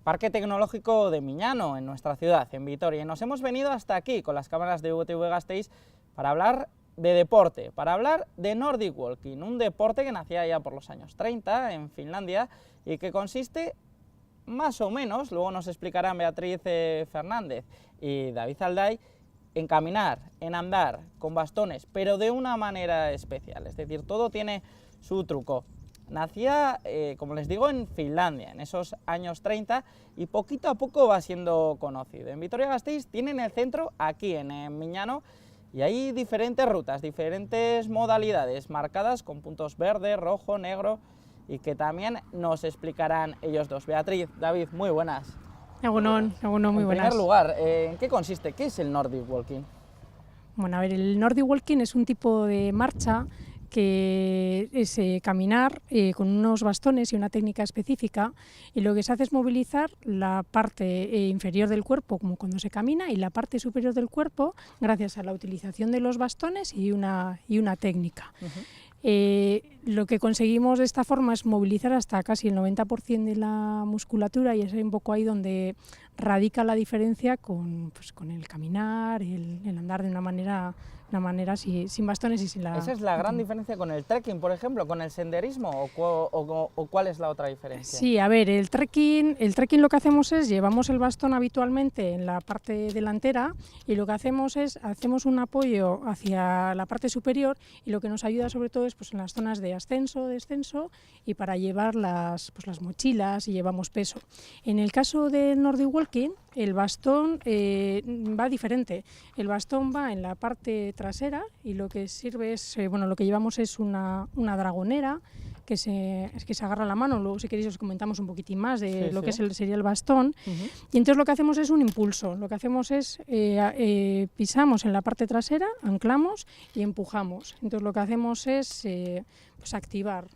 Parque Tecnológico de Miñano, en nuestra ciudad, en Vitoria. Y nos hemos venido hasta aquí con las cámaras de VTV Gasteiz para hablar de deporte, para hablar de Nordic Walking, un deporte que nacía ya por los años 30 en Finlandia y que consiste más o menos, luego nos explicarán Beatriz Fernández y David Alday, en caminar, en andar con bastones, pero de una manera especial, es decir, todo tiene su truco. Nacía, como les digo, en Finlandia, en esos años 30, y poquito a poco va siendo conocido. En Vitoria-Gasteiz tienen el centro aquí en Miñano, y hay diferentes rutas, diferentes modalidades marcadas con puntos verde, rojo, negro, y que también nos explicarán ellos dos. Beatriz, David, muy buenas. Egunon, muy buenas. En primer lugar, ¿en qué consiste? ¿Qué es el Nordic Walking? Bueno, a ver, el Nordic Walking es un tipo de marcha que es caminar con unos bastones y una técnica específica, y lo que se hace es movilizar la parte inferior del cuerpo, como cuando se camina, y la parte superior del cuerpo gracias a la utilización de los bastones y una técnica. Lo que conseguimos de esta forma es movilizar hasta casi el 90% de la musculatura, y es un poco ahí donde radica la diferencia con el caminar, el andar de una manera sin bastones y sin la... ¿Esa es la gran diferencia con el trekking, por ejemplo, con el senderismo, o cuál es la otra diferencia? Sí, a ver, el trekking lo que hacemos es, llevamos el bastón habitualmente en la parte delantera, y lo que hacemos es, hacemos un apoyo hacia la parte superior, y lo que nos ayuda sobre todo es en las zonas de ascenso, descenso, y para llevar las mochilas, y llevamos peso. En el caso del Nordic Walking, el bastón va diferente. El bastón va en la parte trasera, y lo que sirve es, lo que llevamos es una dragonera que se agarra a la mano. Luego, si queréis, os comentamos un poquitín más de lo que sería el bastón. Y entonces lo que hacemos es un impulso. Lo que hacemos es pisamos en la parte trasera, anclamos y empujamos. Entonces lo que hacemos es activar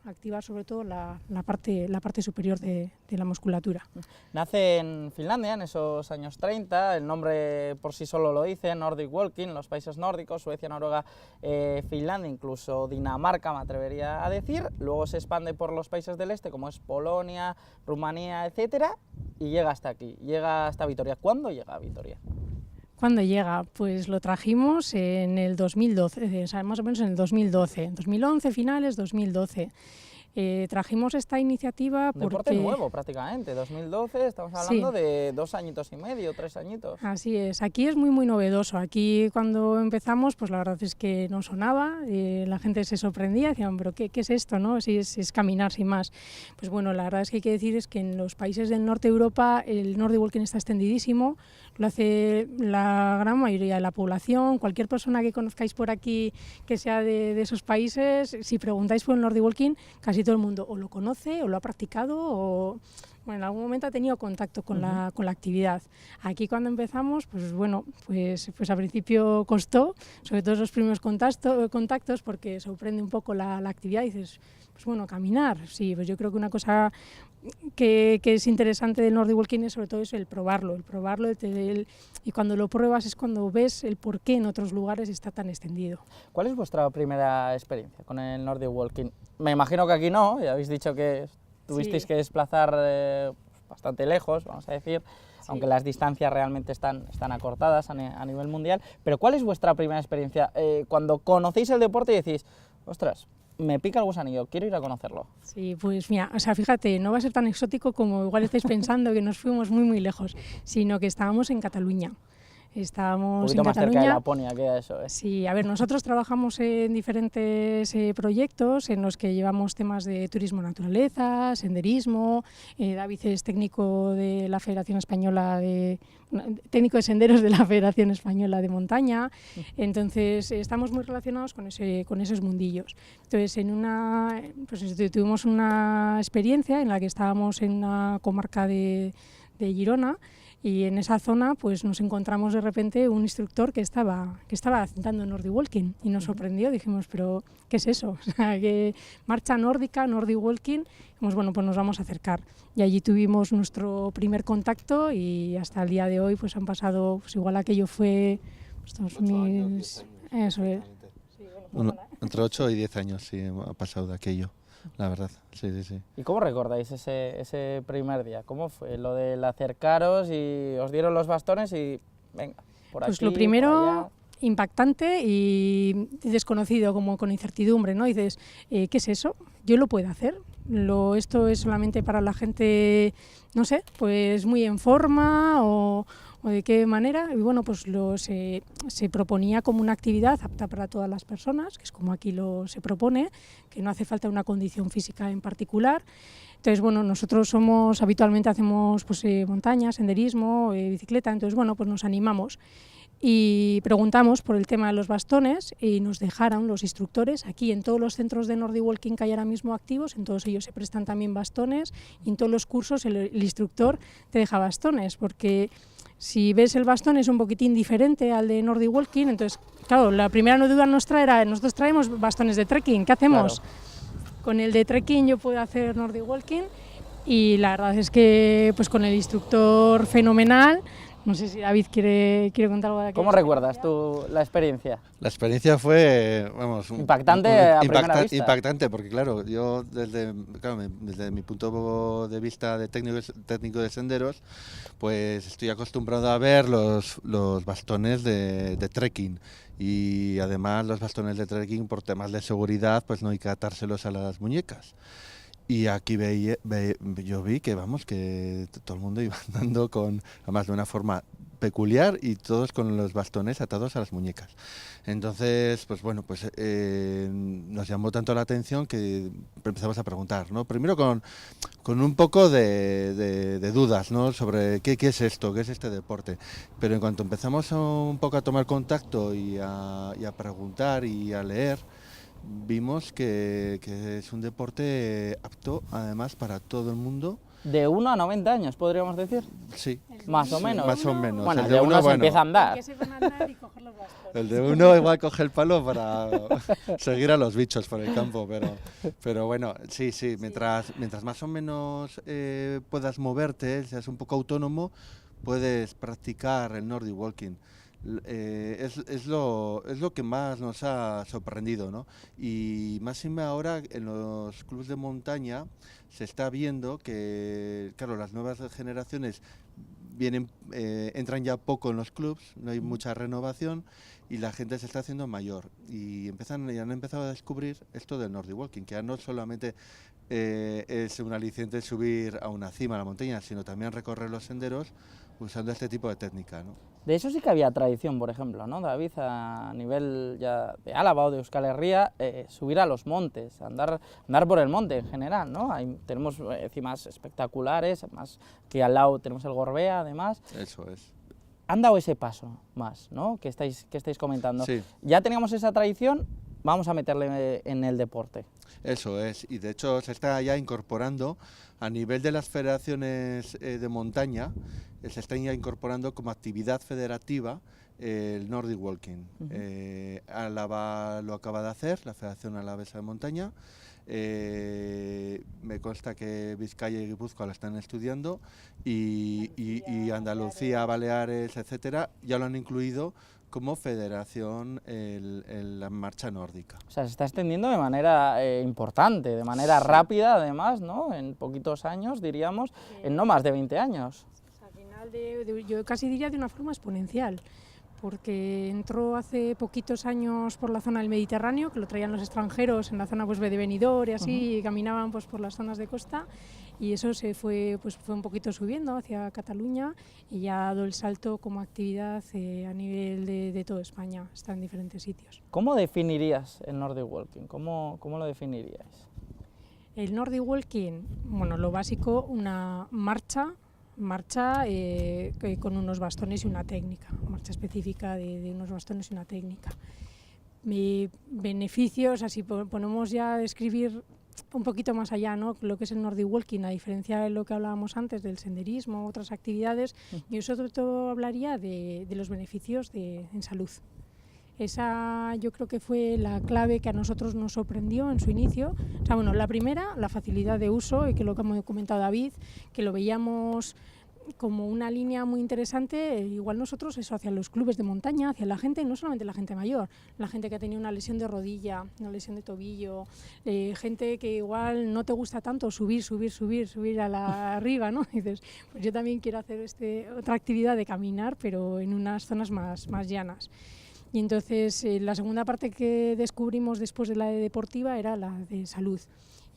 sobre todo la parte superior de la musculatura. Nace en Finlandia en esos años 30, el nombre por sí solo lo dice, Nordic Walking, los países nórdicos, Suecia, Noruega, Finlandia, incluso Dinamarca, me atrevería a decir. Luego se expande por los países del este, como es Polonia, Rumanía, etcétera, y llega hasta aquí, llega hasta Vitoria. ¿Cuándo llega a Vitoria? ¿Cuándo llega? Pues lo trajimos en el 2012, o sea, más o menos en el 2012, 2011 finales, 2012. Trajimos esta iniciativa porque... Deporte nuevo prácticamente, 2012, estamos hablando de 2 añitos y medio, 3 añitos. Así es, aquí es muy novedoso. Aquí cuando empezamos, pues la verdad es que no sonaba, la gente se sorprendía, decían, pero ¿qué es esto, no? Si es caminar sin más. Pues bueno, la verdad es que hay que decir es que en los países del norte de Europa el Nordic Walking está extendidísimo, lo hace la gran mayoría de la población. Cualquier persona que conozcáis por aquí que sea de esos países, si preguntáis por el Nordic Walking, casi todo el mundo o lo conoce o lo ha practicado o en algún momento ha tenido contacto con la actividad. Aquí cuando empezamos, pues al principio costó, sobre todo los primeros contactos, porque sorprende un poco la actividad, y dices, caminar, sí, pues yo creo que una cosa que es interesante del Nordic Walking es sobre todo eso, el probarlo, y cuando lo pruebas es cuando ves el por qué en otros lugares está tan extendido. ¿Cuál es vuestra primera experiencia con el Nordic Walking? Me imagino que aquí no, ya habéis dicho que tuvisteis que desplazar bastante lejos, vamos a decir, aunque las distancias realmente están acortadas a nivel mundial, pero ¿cuál es vuestra primera experiencia cuando conocéis el deporte y decís, ostras, me pica el gusanillo, quiero ir a conocerlo? Sí, pues mira, o sea, fíjate, no va a ser tan exótico como igual estáis pensando, que nos fuimos muy lejos, sino que estábamos en Cataluña. Estábamos un poquito en más Cataluña. Cerca de Laponia queda eso, ¿eh? Sí, a ver, nosotros trabajamos en diferentes proyectos en los que llevamos temas de turismo naturaleza, senderismo. David es técnico de la Federación Española técnico de senderos de la Federación Española de Montaña. Entonces estamos muy relacionados con esos mundillos. Entonces tuvimos una experiencia en la que estábamos en una comarca de Girona, y en esa zona pues nos encontramos de repente un instructor que estaba dando Nordic Walking, y nos sorprendió. Dijimos, pero ¿qué es eso? O sea, ¿qué marcha nórdica, Nordic Walking? Dijimos, pues nos vamos a acercar, y allí tuvimos nuestro primer contacto, y hasta el día de hoy pues han pasado, igual aquello fue 2000, eso es. Entre 8 y 10 años sí ha pasado de aquello. la verdad, sí, sí, sí. ¿Y cómo recordáis ese primer día? ¿Cómo fue lo del acercaros y os dieron los bastones y venga, por aquí, Pues lo por primero, allá? impactante y desconocido, como con incertidumbre, ¿no? Dices, ¿qué es eso? ¿Yo lo puedo hacer? ¿Esto es solamente para la gente, no sé, pues muy en forma o de qué manera? Y bueno, pues se proponía como una actividad apta para todas las personas, que es como aquí se propone, que no hace falta una condición física en particular. Entonces, bueno, nosotros habitualmente hacemos pues, montaña, senderismo, bicicleta, entonces, bueno, pues nos animamos y preguntamos por el tema de los bastones y nos dejaron los instructores aquí en todos los centros de Nordic Walking que hay ahora mismo activos, en todos ellos se prestan también bastones y en todos los cursos el instructor te deja bastones, porque si ves el bastón es un poquitín diferente al de Nordic Walking, entonces, claro, la primera duda nuestra era, nosotros traemos bastones de trekking, ¿qué hacemos? Claro. Con el de trekking yo puedo hacer Nordic Walking y la verdad es que pues con el instructor fenomenal. No sé si David quiere contar algo de aquí. ¿Cómo recuerdas tú la experiencia? La experiencia fue, vamos... Impactante a primera vista. Impactante, porque claro, yo desde mi punto de vista de técnico de senderos, pues estoy acostumbrado a ver los bastones de trekking. Y además los bastones de trekking, por temas de seguridad, pues no hay que atárselos a las muñecas. Y aquí yo vi que, vamos, que todo el mundo iba andando además de una forma peculiar y todos con los bastones atados a las muñecas. Entonces, pues bueno, pues nos llamó tanto la atención que empezamos a preguntar, ¿no? Primero con un poco de dudas, ¿no? Sobre qué es esto, qué es este deporte. Pero en cuanto empezamos un poco a tomar contacto y a preguntar y a leer, vimos que es un deporte apto, además, para todo el mundo. De 1 a 90 años, podríamos decir. Sí. Más o menos. Más o menos. Bueno, el de uno se bueno, empieza a andar. El de uno igual coge el palo para seguir a los bichos por el campo, pero bueno, sí, mientras más o menos puedas moverte, seas un poco autónomo, puedes practicar el Nordic Walking. Es lo que más nos ha sorprendido, ¿no? Y más ahora en los clubes de montaña se está viendo que, claro, las nuevas generaciones entran ya poco en los clubs, no hay mucha renovación y la gente se está haciendo mayor y han empezado a descubrir esto del Nordic Walking, que ya no solamente es un aliciente subir a una cima, a la montaña, sino también recorrer los senderos usando este tipo de técnica, ¿no? De eso sí que había tradición, por ejemplo, ¿no, David? A nivel ya de Álava o de Euskal Herria, subir a los montes, andar por el monte en general, ¿no? Tenemos cimas espectaculares, más que al lado tenemos el Gorbea, además. Eso es. Han dado ese paso más, ¿no? Que estáis comentando. Sí. Ya teníamos esa tradición, vamos a meterle en el deporte. Eso es, y de hecho se está ya incorporando a nivel de las federaciones de montaña, se está ya incorporando como actividad federativa el Nordic Walking. Álava lo acaba de hacer, la Federación Alavesa de Montaña. Me consta que Vizcaya y Guipúzcoa la están estudiando y Andalucía, Baleares, etcétera, ya lo han incluido como federación la marcha nórdica. O sea, se está extendiendo de manera importante, de manera rápida además, ¿no? En poquitos años, diríamos, en no más de 20 años. Al final, yo casi diría de una forma exponencial, porque entró hace poquitos años por la zona del Mediterráneo, que lo traían los extranjeros en la zona pues, de Benidorm y así, y caminaban pues, por las zonas de costa, y eso se fue un poquito subiendo hacia Cataluña y ya ha dado el salto como actividad a nivel de toda España, está en diferentes sitios. ¿Cómo definirías el Nordic Walking? ¿Cómo lo definiríais? El Nordic Walking, bueno, lo básico, una marcha con unos bastones y una técnica, marcha específica de unos bastones y una técnica. Beneficios, así ponemos ya a describir un poquito más allá, ¿no? Lo que es el Nordic Walking, a diferencia de lo que hablábamos antes del senderismo, otras actividades, yo sobre todo hablaría de los beneficios en salud. Esa yo creo que fue la clave que a nosotros nos sorprendió en su inicio. O sea, bueno, la primera, la facilidad de uso, y que lo que ha comentado David, que lo veíamos como una línea muy interesante, igual nosotros eso hacia los clubes de montaña, hacia la gente, no solamente la gente mayor, la gente que ha tenido una lesión de rodilla, una lesión de tobillo, gente que igual no te gusta tanto subir a la arriba, ¿no? Y dices, pues yo también quiero hacer otra actividad de caminar, pero en unas zonas más llanas. Y entonces la segunda parte que descubrimos después de la de deportiva era la de salud.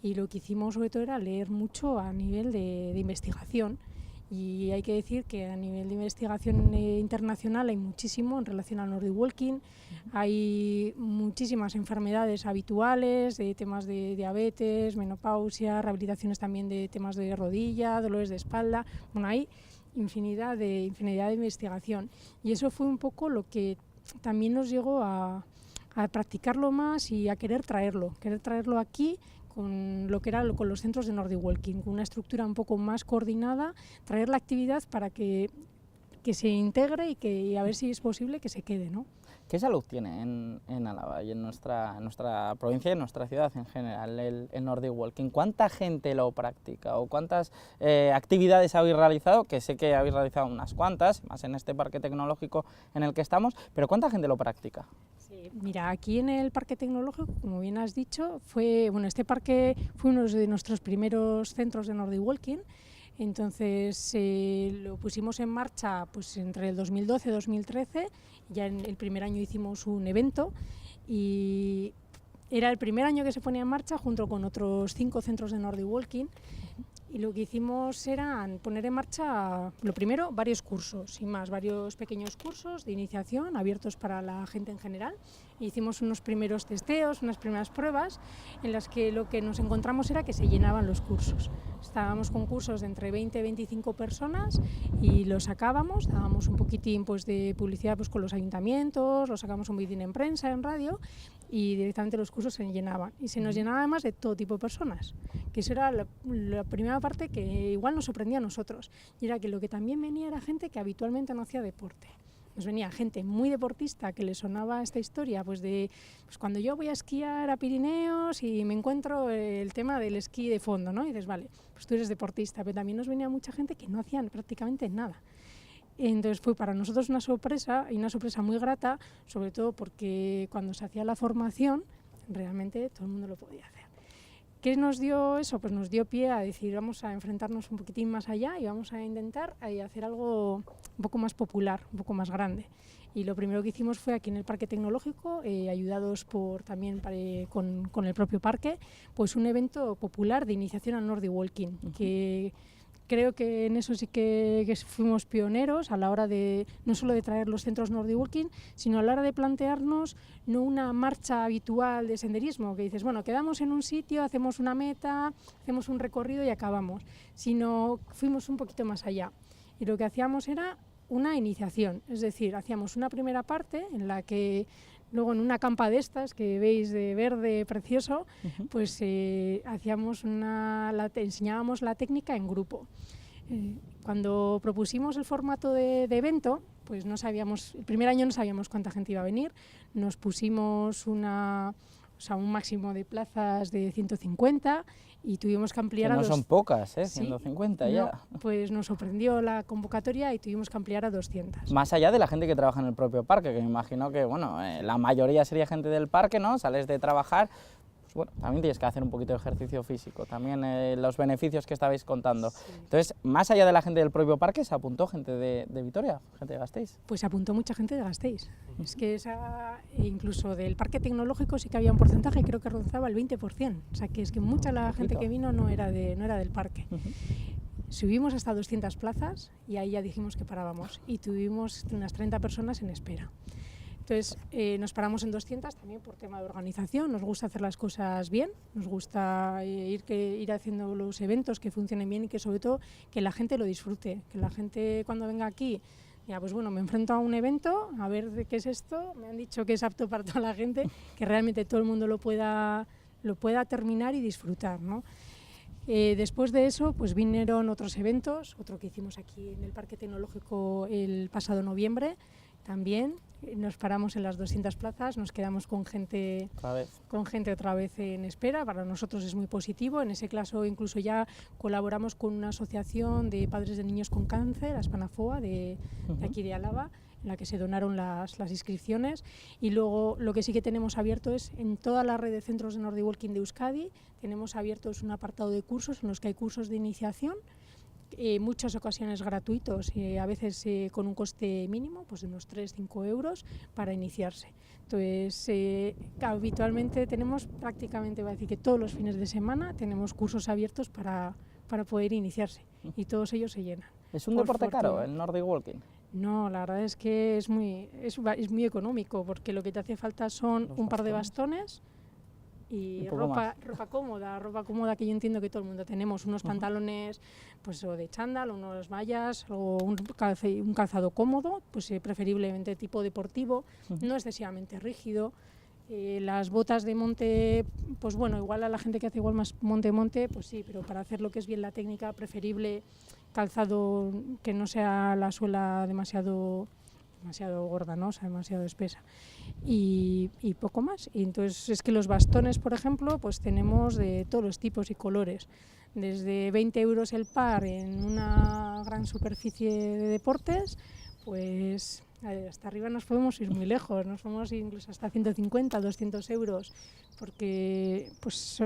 Y lo que hicimos sobre todo era leer mucho a nivel de investigación. Y hay que decir que a nivel de investigación internacional hay muchísimo en relación al Nordic Walking. Hay muchísimas enfermedades habituales, temas de diabetes, menopausia, rehabilitaciones también de temas de rodilla, dolores de espalda. Bueno, hay infinidad de investigación. Y eso fue un poco lo que también nos llegó a practicarlo más y a querer traerlo aquí, con lo que era con los centros de Nordic Walking, con una estructura un poco más coordinada, traer la actividad para que se integre y a ver si es posible que se quede, ¿no? ¿Qué salud tiene en Álava y en nuestra provincia y en nuestra ciudad en general el Nordic Walking? ¿Cuánta gente lo practica o cuántas actividades habéis realizado? Que sé que habéis realizado unas cuantas, más en este parque tecnológico en el que estamos, pero ¿cuánta gente lo practica? Sí, mira, aquí en el parque tecnológico, como bien has dicho, este parque fue uno de nuestros primeros centros de Nordic Walking. Entonces lo pusimos en marcha pues, entre el 2012 y 2013, ya en el primer año hicimos un evento y era el primer año que se ponía en marcha junto con otros 5 centros de Nordic Walking. Y lo que hicimos era poner en marcha, lo primero, varios cursos, sin más, varios pequeños cursos de iniciación abiertos para la gente en general. Hicimos unos primeros testeos, unas primeras pruebas, en las que lo que nos encontramos era que se llenaban los cursos. Estábamos con cursos de entre 20 y 25 personas y los sacábamos, dábamos un poquitín pues, de publicidad pues, con los ayuntamientos, los sacábamos un poquitín en prensa, en radio, y directamente los cursos se llenaban. Y se nos llenaba además de todo tipo de personas, que eso era la primera parte que igual nos sorprendía a nosotros, y era que lo que también venía era gente que habitualmente no hacía deporte. Nos venía gente muy deportista que le sonaba esta historia pues cuando yo voy a esquiar a Pirineos y me encuentro el tema del esquí de fondo, ¿no? Y dices, vale, pues tú eres deportista, pero también nos venía mucha gente que no hacían prácticamente nada. Entonces fue para nosotros una sorpresa, y una sorpresa muy grata, sobre todo porque cuando se hacía la formación realmente todo el mundo lo podía hacer. ¿Qué nos dio eso? Pues nos dio pie a decir, vamos a enfrentarnos un poquitín más allá y vamos a intentar hacer algo un poco más popular, un poco más grande. Y lo primero que hicimos fue aquí en el Parque Tecnológico, ayudados con el propio parque, pues un evento popular de iniciación al Nordic Walking, que creo que en eso sí que fuimos pioneros a la hora de no solo de traer los centros Nordic Walking, sino a la hora de plantearnos no una marcha habitual de senderismo, que dices, bueno, quedamos en un sitio, hacemos una meta, hacemos un recorrido y acabamos, sino fuimos un poquito más allá. Y lo que hacíamos era una iniciación, es decir, hacíamos una primera parte en la que luego en una campa de estas que veis de verde precioso, pues enseñábamos la técnica en grupo. Cuando propusimos el formato de evento, pues el primer año no sabíamos cuánta gente iba a venir, nos pusimos un máximo de plazas de 150 y tuvimos que ampliar que no son pocas, ¿eh? Sí, 150 ya. No, pues nos sorprendió la convocatoria y tuvimos que ampliar a 200. Más allá de la gente que trabaja en el propio parque, que me imagino que la mayoría sería gente del parque, ¿no? Sales de trabajar, pues bueno, también tienes que hacer un poquito de ejercicio físico, también los beneficios que estabais contando. Sí. Entonces, más allá de la gente del propio parque, ¿se apuntó gente de Vitoria, gente de Gasteiz? Pues se apuntó mucha gente de Gasteiz. Es que incluso del parque tecnológico sí que había un porcentaje, creo que rozaba el 20%. O sea, que es que mucha la gente que vino no era del parque. Subimos hasta 200 plazas y ahí ya dijimos que parábamos y tuvimos unas 30 personas en espera. Entonces nos paramos en 200 también por tema de organización, nos gusta hacer las cosas bien, nos gusta ir haciendo los eventos que funcionen bien y que sobre todo que la gente lo disfrute, que la gente cuando venga aquí, ya pues bueno, me enfrento a un evento, a ver de qué es esto, me han dicho que es apto para toda la gente, que realmente todo el mundo lo pueda terminar y disfrutar, ¿no? Después de eso pues vinieron otros eventos, otro que hicimos aquí en el Parque Tecnológico el pasado noviembre, también nos paramos en las 200 plazas, nos quedamos con gente otra vez en espera. Para nosotros es muy positivo. En ese caso incluso ya colaboramos con una asociación de padres de niños con cáncer, Aspanafoa, de aquí de Álava, en la que se donaron las inscripciones. Y luego lo que sí que tenemos abierto es en toda la red de centros de Nordic Walking de Euskadi, tenemos abiertos un apartado de cursos en los que hay cursos de iniciación, muchas ocasiones gratuitos, a veces con un coste mínimo, pues de unos 3-5 euros para iniciarse. Entonces, habitualmente tenemos prácticamente, voy a decir que todos los fines de semana tenemos cursos abiertos para poder iniciarse y todos ellos se llenan. ¿Es un deporte caro el Nordic Walking? No, la verdad es que es muy económico, porque lo que te hace falta son un par de bastones y ropa cómoda, que yo entiendo que todo el mundo tenemos, unos pantalones pues o de chándal, unas mallas o un calzado cómodo, pues preferiblemente tipo deportivo, no excesivamente rígido. Las botas de monte, pues bueno, igual a la gente que hace igual más monte, pues sí, pero para hacer lo que es bien la técnica, preferible calzado que no sea la suela demasiado gorda, ¿no? O sea, demasiado espesa. Y poco más. Y entonces es que los bastones, por ejemplo, pues tenemos de todos los tipos y colores. Desde 20 euros el par en una gran superficie de deportes, pues hasta arriba nos podemos ir muy lejos, nos podemos ir incluso hasta 150, 200 euros, porque pues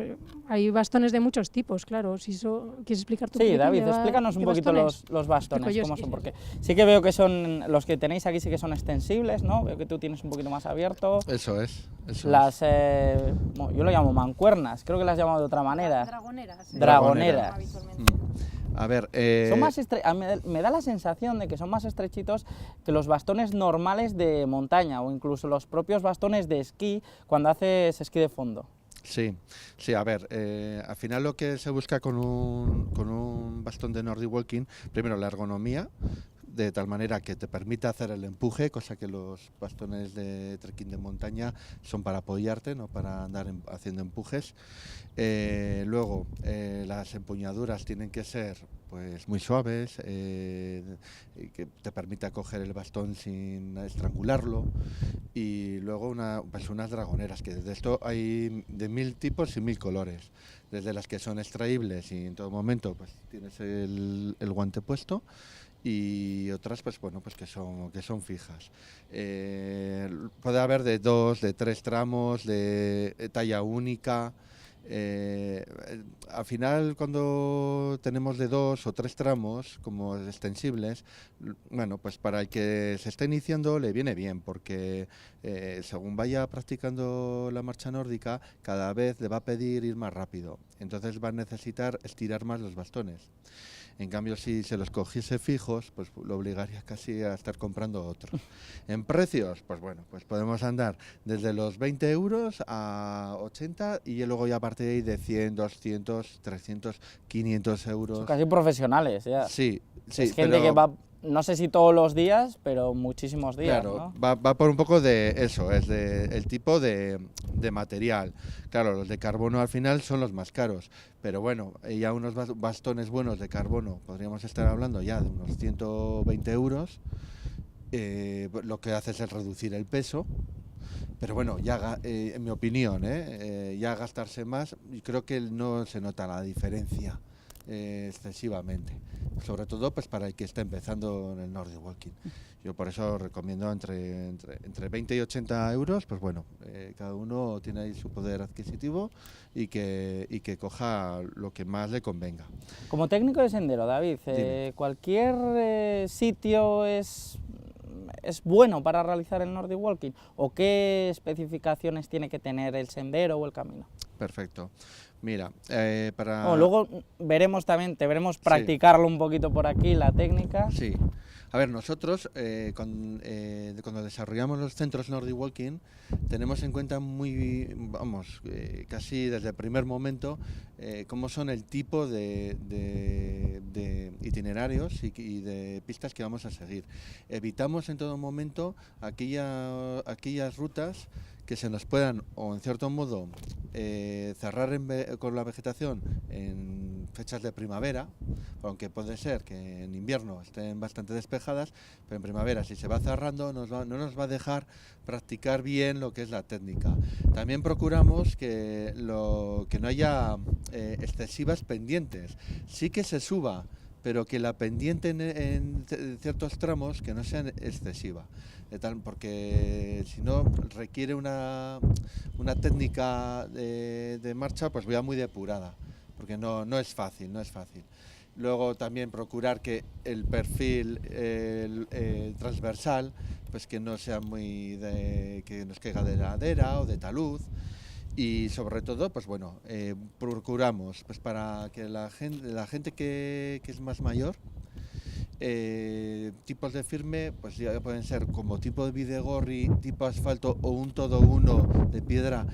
hay bastones de muchos tipos, claro. Si ¿quieres explicar tú? Sí, David, explícanos un poquito los bastones, cómo son, porque sí que veo que son, los que tenéis aquí sí que son extensibles, ¿no? Veo que tú tienes un poquito más abierto. Eso es. Yo lo llamo mancuernas, creo que las has llamado de otra manera. Dragoneras. Dragoneras. A ver, son más me da la sensación de que son más estrechitos que los bastones normales de montaña o incluso los propios bastones de esquí cuando haces esquí de fondo. Sí, a ver, al final lo que se busca con un bastón de Nordic Walking, primero la ergonomía, de tal manera que te permite hacer el empuje, cosa que los bastones de trekking de montaña son para apoyarte, no para andar haciendo empujes. Luego, las empuñaduras tienen que ser pues muy suaves, y que te permita coger el bastón sin estrangularlo. Y luego unas dragoneras, que de esto hay de 1000 tipos y 1000 colores, desde las que son extraíbles y en todo momento pues tienes el guante puesto, y otras pues bueno, pues que son fijas. Puede haber de 2, de 3 tramos, de talla única. Al final, cuando tenemos de 2 o 3 tramos como extensibles, bueno, pues para el que se está iniciando le viene bien, porque según vaya practicando la marcha nórdica, cada vez le va a pedir ir más rápido, entonces va a necesitar estirar más los bastones. En cambio, si se los cogiese fijos, pues lo obligaría casi a estar comprando otro. En precios, pues bueno, pues podemos andar desde los 20 euros a 80 y luego ya a partir de ahí de 100, 200, 300, 500 euros. Son casi profesionales ya. Sí. Es gente que va, no sé si todos los días, pero muchísimos días. Claro, ¿no? va por un poco de eso, es el tipo de material. Claro, los de carbono al final son los más caros, pero bueno, ya unos bastones buenos de carbono, podríamos estar hablando ya de unos 120 euros, lo que hace es reducir el peso. Pero bueno, ya en mi opinión, ya gastarse más, y creo que no se nota la diferencia excesivamente, sobre todo pues para el que está empezando en el Nordic Walking. Yo por eso recomiendo entre 20 y 80 euros, pues bueno, cada uno tiene ahí su poder adquisitivo y que coja lo que más le convenga. Como técnico de sendero, David, ¿cualquier sitio es bueno para realizar el Nordic Walking? ¿O qué especificaciones tiene que tener el sendero o el camino? Perfecto. Mira, luego te veremos practicarlo un poquito por aquí, la técnica. Sí. A ver, nosotros cuando desarrollamos los centros Nordic Walking tenemos en cuenta casi desde el primer momento cómo son el tipo de itinerarios y de pistas que vamos a seguir. Evitamos en todo momento aquellas rutas que se nos puedan, o en cierto modo, cerrar con la vegetación en fechas de primavera, aunque puede ser que en invierno estén bastante despejadas, pero en primavera si se va cerrando no nos va a dejar practicar bien lo que es la técnica. También procuramos que no haya excesivas pendientes, sí que se suba, pero que la pendiente en ciertos tramos que no sea excesiva, porque si no requiere una técnica de marcha pues ya muy depurada, porque no es fácil. Luego también procurar que el perfil transversal pues que no sea que nos caiga de ladera o de talud. Y sobre todo, pues bueno, procuramos pues para que la gente que es más mayor, tipos de firme, pues ya pueden ser como tipo de videgorri, tipo asfalto o un todo uno de piedra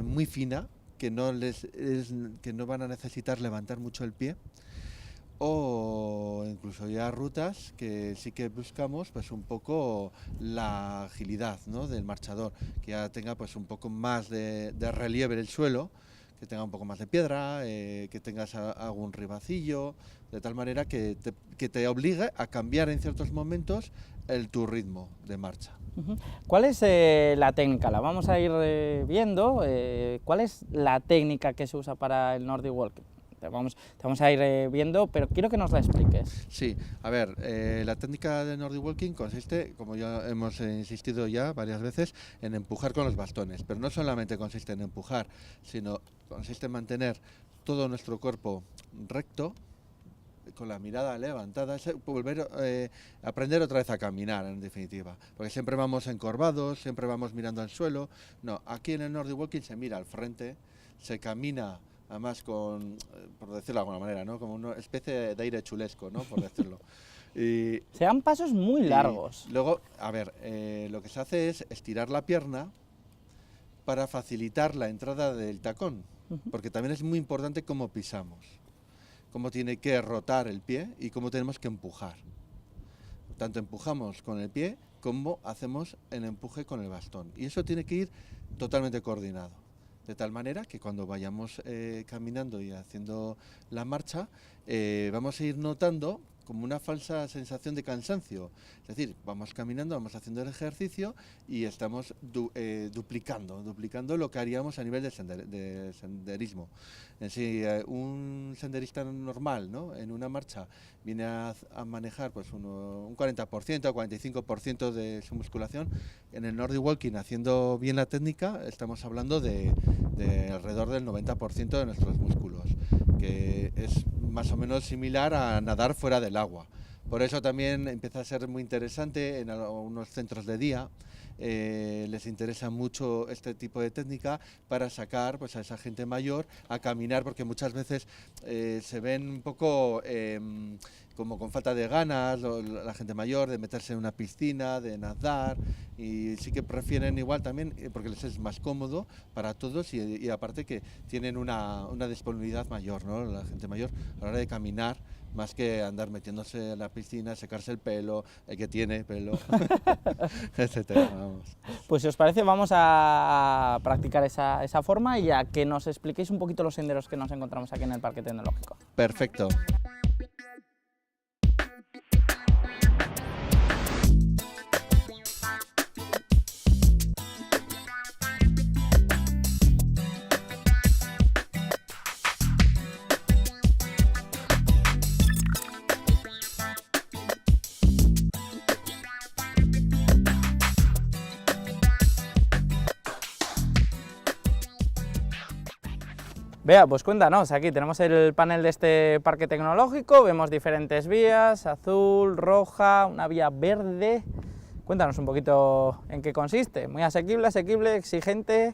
muy fina, que no van a necesitar levantar mucho el pie. O incluso ya rutas que sí que buscamos pues un poco la agilidad, ¿no?, del marchador, que ya tenga pues un poco más de relieve el suelo, que tenga un poco más de piedra, que tengas algún ribacillo, de tal manera que te obligue a cambiar en ciertos momentos tu ritmo de marcha. ¿Cuál es la técnica? La vamos a ir viendo. ¿Cuál es la técnica que se usa para el Nordic Walking? Te vamos a ir viendo, pero quiero que nos la expliques. Sí, a ver, la técnica de Nordic Walking consiste, como ya hemos insistido ya varias veces, en empujar con los bastones, pero no solamente consiste en empujar, sino consiste en mantener todo nuestro cuerpo recto, con la mirada levantada, volver a aprender otra vez a caminar, en definitiva, porque siempre vamos encorvados, siempre vamos mirando al suelo. No, aquí en el Nordic Walking se mira al frente, se camina además por decirlo de alguna manera, ¿no?, como una especie de aire chulesco, ¿no?, por decirlo. Se dan pasos muy largos. Luego, a ver, lo que se hace es estirar la pierna para facilitar la entrada del tacón, porque también es muy importante cómo pisamos, cómo tiene que rotar el pie y cómo tenemos que empujar. Tanto empujamos con el pie como hacemos el empuje con el bastón. Y eso tiene que ir totalmente coordinado, de tal manera que cuando vayamos caminando y haciendo la marcha, vamos a ir notando como una falsa sensación de cansancio. Es decir, vamos caminando, vamos haciendo el ejercicio y estamos duplicando lo que haríamos a nivel de senderismo. Si un senderista normal, ¿no?, en una marcha viene a manejar pues un 40% o 45% de su musculación, en el Nordic Walking, haciendo bien la técnica, estamos hablando de alrededor del 90% de nuestros músculos, que es más o menos similar a nadar fuera del agua. Por eso también empieza a ser muy interesante en algunos centros de día. Les interesa mucho este tipo de técnica para sacar pues a esa gente mayor a caminar, porque muchas veces se ven un poco como con falta de ganas la gente mayor de meterse en una piscina, de nadar, y sí que prefieren igual también porque les es más cómodo para todos y aparte que tienen una disponibilidad mayor, ¿no?, la gente mayor a la hora de caminar, más que andar metiéndose en la piscina, secarse el pelo, el que tiene pelo, etcétera. Vamos. Pues si os parece vamos a practicar esa forma y a que nos expliquéis un poquito los senderos que nos encontramos aquí en el Parque Tecnológico. Perfecto. Bea, pues cuéntanos, aquí tenemos el panel de este parque tecnológico, vemos diferentes vías, azul, roja, una vía verde. Cuéntanos un poquito en qué consiste, muy asequible, exigente.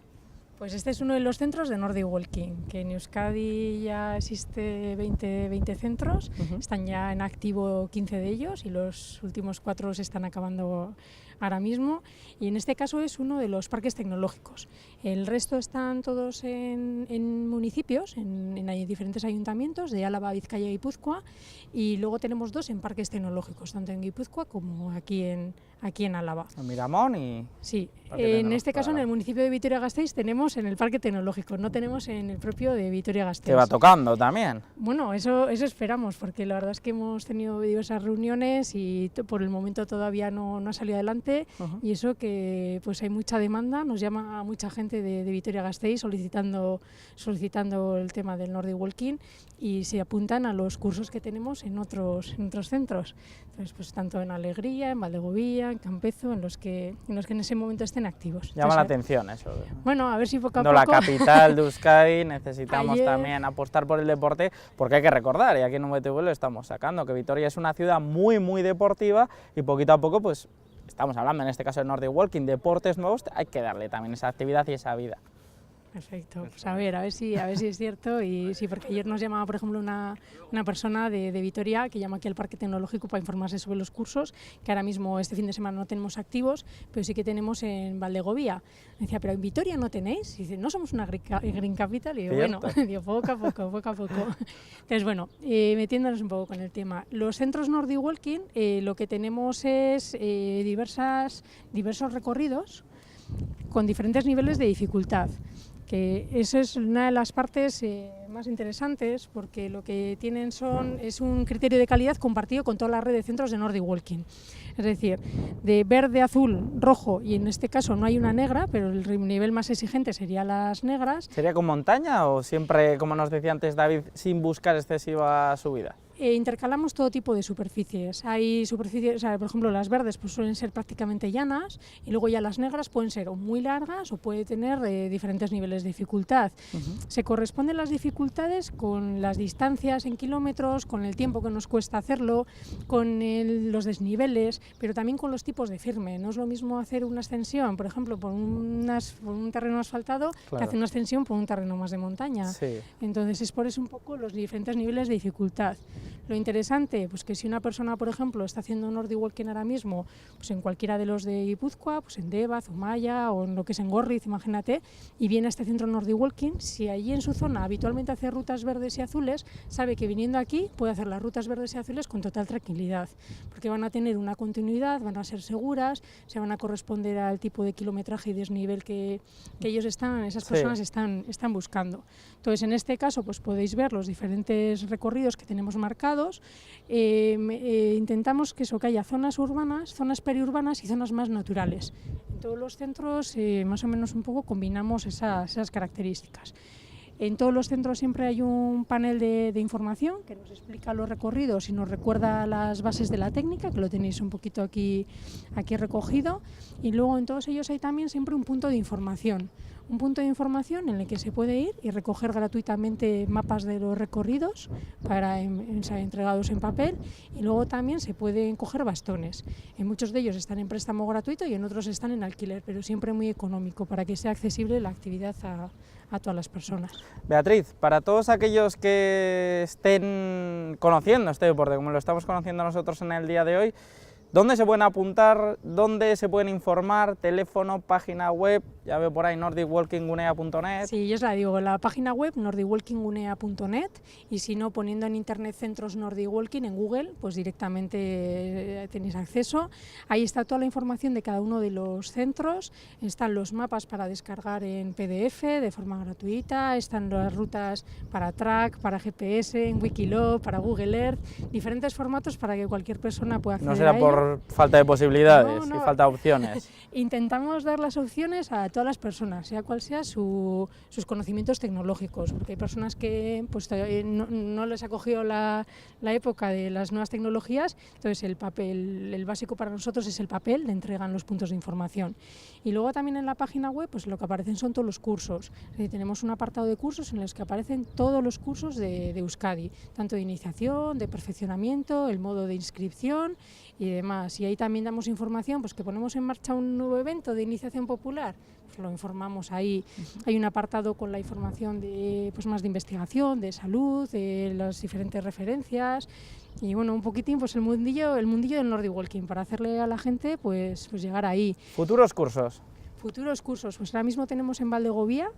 Pues este es uno de los centros de Nordic Walking, que en Euskadi ya existe 20 centros, están ya en activo 15 de ellos y los últimos 4 se están acabando ahora mismo, y en este caso es uno de los parques tecnológicos. El resto están todos en municipios, en diferentes ayuntamientos de Álava, Vizcaya y Guipúzcoa, y luego tenemos 2 en parques tecnológicos, tanto en Guipúzcoa como aquí en Álava. En Miramón y... Sí, Parque en este Tecnológico caso de en el Álava. municipio de Vitoria-Gasteiz tenemos en el parque tecnológico, no tenemos en el propio de Vitoria-Gasteiz. Te va tocando también. Bueno, eso esperamos, porque la verdad es que hemos tenido diversas reuniones y por el momento todavía no ha salido adelante, y eso que pues hay mucha demanda, nos llama a mucha gente de Vitoria-Gasteiz solicitando el tema del Nordic Walking, y se apuntan a los cursos que tenemos en otros centros. Entonces, pues tanto en Alegría, en Valdegovía, en Campezo, en los que en ese momento estén activos. Llama la Entonces, atención eso. bueno, a ver si poco a Siendo poco... la capital de Euskadi, necesitamos Ayer- también apostar por el deporte, porque hay que recordar, y aquí en VTV lo estamos sacando, que Vitoria es una ciudad muy, muy deportiva, y poquito a poco, pues, estamos hablando en este caso de Nordic Walking, deportes nuevos, hay que darle también esa actividad y esa vida. Perfecto, pues a ver si es cierto, y sí, porque ayer nos llamaba, por ejemplo, una persona de Vitoria que llama aquí al Parque Tecnológico para informarse sobre los cursos, que ahora mismo este fin de semana no tenemos activos, pero sí que tenemos en Valdegovía. Me decía, pero en Vitoria no tenéis, y dice, no somos una green capital, y digo, bueno, digo, poco a poco. Entonces, bueno, metiéndonos un poco con el tema, los centros Nordic Walking, lo que tenemos es diversos recorridos con diferentes niveles de dificultad, que esa es una de las partes más interesantes, porque lo que tienen es un criterio de calidad compartido con toda la red de centros de Nordic Walking. Es decir, de verde, azul, rojo, y en este caso no hay una negra, pero el nivel más exigente serían las negras. ¿Sería con montaña o siempre, como nos decía antes David, sin buscar excesiva subida? Intercalamos todo tipo de superficies. Hay superficies, o sea, por ejemplo, las verdes pues suelen ser prácticamente llanas, y luego ya las negras pueden ser o muy largas o puede tener diferentes niveles de dificultad. Se corresponden las dificultades con las distancias en kilómetros, con el tiempo que nos cuesta hacerlo, con los desniveles, pero también con los tipos de firme. No es lo mismo hacer una ascensión, por ejemplo, por un terreno asfaltado, claro, que hacer una ascensión por un terreno más de montaña. Sí. Entonces es por eso un poco los diferentes niveles de dificultad. Lo interesante, pues que si una persona, por ejemplo, está haciendo Nordic Walking ahora mismo, pues en cualquiera de los de Guipúzcoa, pues en Deva, Zumaya o en lo que es en Gorriz, imagínate, y viene a este centro Nordic Walking, si allí en su zona habitualmente hace rutas verdes y azules, sabe que viniendo aquí puede hacer las rutas verdes y azules con total tranquilidad, porque van a tener una continuidad, van a ser seguras, se van a corresponder al tipo de kilometraje y desnivel que esas personas están buscando. Entonces, en este caso, pues podéis ver los diferentes recorridos que tenemos marcados. Intentamos que haya zonas urbanas, zonas periurbanas y zonas más naturales. En todos los centros, más o menos un poco combinamos esas características. En todos los centros siempre hay un panel de información que nos explica los recorridos y nos recuerda las bases de la técnica, que lo tenéis un poquito aquí recogido, y luego en todos ellos hay también siempre un punto de información. Un punto de información en el que se puede ir y recoger gratuitamente mapas de los recorridos entregados en papel, y luego también se pueden coger bastones. En muchos de ellos están en préstamo gratuito y en otros están en alquiler, pero siempre muy económico para que sea accesible la actividad a todas las personas. Beatriz, para todos aquellos que estén conociendo este deporte, como lo estamos conociendo nosotros en el día de hoy, ¿dónde se pueden apuntar? ¿Dónde se pueden informar? ¿Teléfono? ¿Página web? Ya veo por ahí nordicwalkingunea.net. Sí, yo os la digo, la página web nordicwalkingunea.net, y si no, poniendo en internet centros Nordic Walking en Google, pues directamente tenéis acceso. Ahí está toda la información de cada uno de los centros, están los mapas para descargar en PDF de forma gratuita, están las rutas para track, para GPS, en Wikiloc, para Google Earth, diferentes formatos para que cualquier persona pueda acceder No será a ello. por falta de posibilidades No. y falta de opciones. Intentamos dar las opciones a todas las personas, sea cual sea sus conocimientos tecnológicos, porque hay personas que pues, no les ha cogido la época de las nuevas tecnologías, entonces el básico para nosotros es el papel de entrega en los puntos de información. Y luego también en la página web pues lo que aparecen son todos los cursos. Tenemos un apartado de cursos en los que aparecen todos los cursos de Euskadi, tanto de iniciación, de perfeccionamiento, el modo de inscripción y demás. Y ahí también damos información, pues que ponemos en marcha un nuevo evento de iniciación popular, pues lo informamos ahí. Hay un apartado con la información de, pues más de investigación, de salud, de las diferentes referencias y bueno, un poquitín pues el mundillo del Nordic Walking para hacerle a la gente pues llegar ahí. Futuros cursos. Futuros cursos, pues ahora mismo tenemos en Valdegovía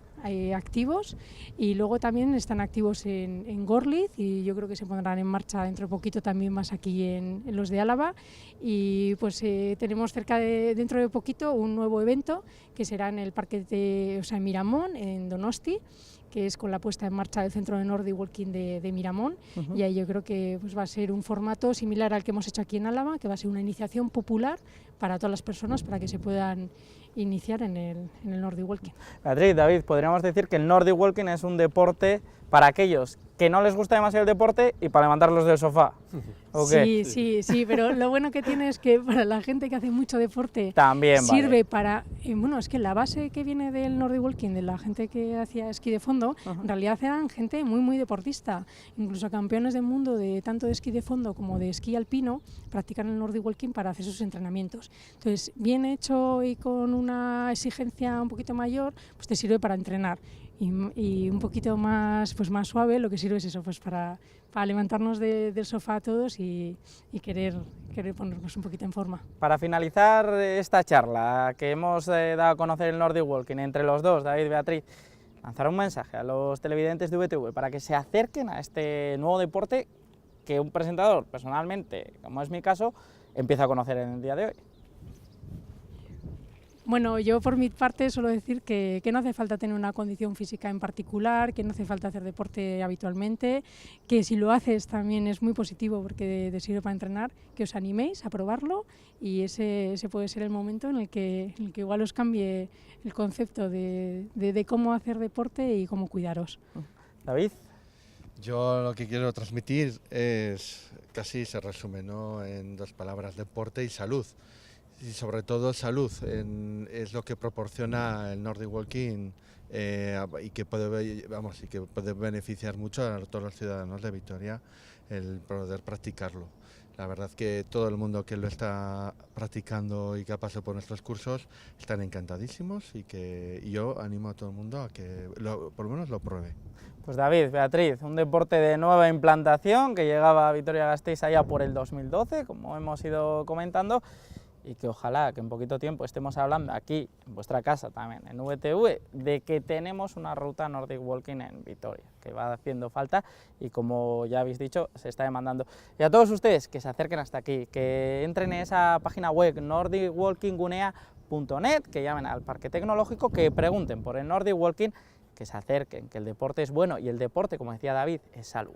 activos y luego también están activos en Gorliz y yo creo que se pondrán en marcha dentro de poquito también más aquí en los de Álava y pues tenemos dentro de poquito un nuevo evento que será en el parque en Miramón, en Donosti, que es con la puesta en marcha del centro de Nordic Walking de Miramón y ahí yo creo que pues va a ser un formato similar al que hemos hecho aquí en Álava, que va a ser una iniciación popular para todas las personas para que se puedan iniciar en el Nordic Walking. Beatriz, David, podríamos decir que el Nordic Walking es un deporte para aquellos que no les gusta demasiado el deporte y para levantarlos del sofá. ¿O qué? Sí, pero lo bueno que tiene es que para la gente que hace mucho deporte también sirve para... bueno, es que la base que viene del Nordic Walking, de la gente que hacía esquí de fondo, en realidad eran gente muy deportista, incluso campeones del mundo de tanto de esquí de fondo como de esquí alpino, practican el Nordic Walking para hacer sus entrenamientos. Entonces, bien hecho y con una exigencia un poquito mayor, pues te sirve para entrenar. Y un poquito más, pues más suave, lo que sirve es eso, pues para levantarnos del sofá todos y querer ponernos un poquito en forma. Para finalizar esta charla que hemos dado a conocer el Nordic Walking entre los dos, David y Beatriz, lanzar un mensaje a los televidentes de VTV para que se acerquen a este nuevo deporte que un presentador, personalmente, como es mi caso, empieza a conocer en el día de hoy. Bueno, yo por mi parte suelo decir que no hace falta tener una condición física en particular, que no hace falta hacer deporte habitualmente, que si lo haces también es muy positivo porque te sirve para entrenar, que os animéis a probarlo y ese puede ser el momento en el que igual os cambie el concepto de cómo hacer deporte y cómo cuidaros. David. Yo lo que quiero transmitir es, casi se resume, ¿no?, en dos palabras: deporte y salud. Y sobre todo salud, es lo que proporciona el Nordic Walking y que puede beneficiar mucho a todos los ciudadanos de Vitoria el poder practicarlo. La verdad que todo el mundo que lo está practicando y que ha pasado por nuestros cursos están encantadísimos y yo animo a todo el mundo a que por lo menos lo pruebe. Pues David, Beatriz, un deporte de nueva implantación que llegaba a Vitoria-Gasteiz allá por el 2012, como hemos ido comentando, y que ojalá que en poquito tiempo estemos hablando aquí, en vuestra casa también, en VTV, de que tenemos una ruta Nordic Walking en Vitoria, que va haciendo falta y como ya habéis dicho, se está demandando. Y a todos ustedes que se acerquen hasta aquí, que entren en esa página web nordicwalkinggunea.net, que llamen al Parque Tecnológico, que pregunten por el Nordic Walking, que se acerquen, que el deporte es bueno y el deporte, como decía David, es salud.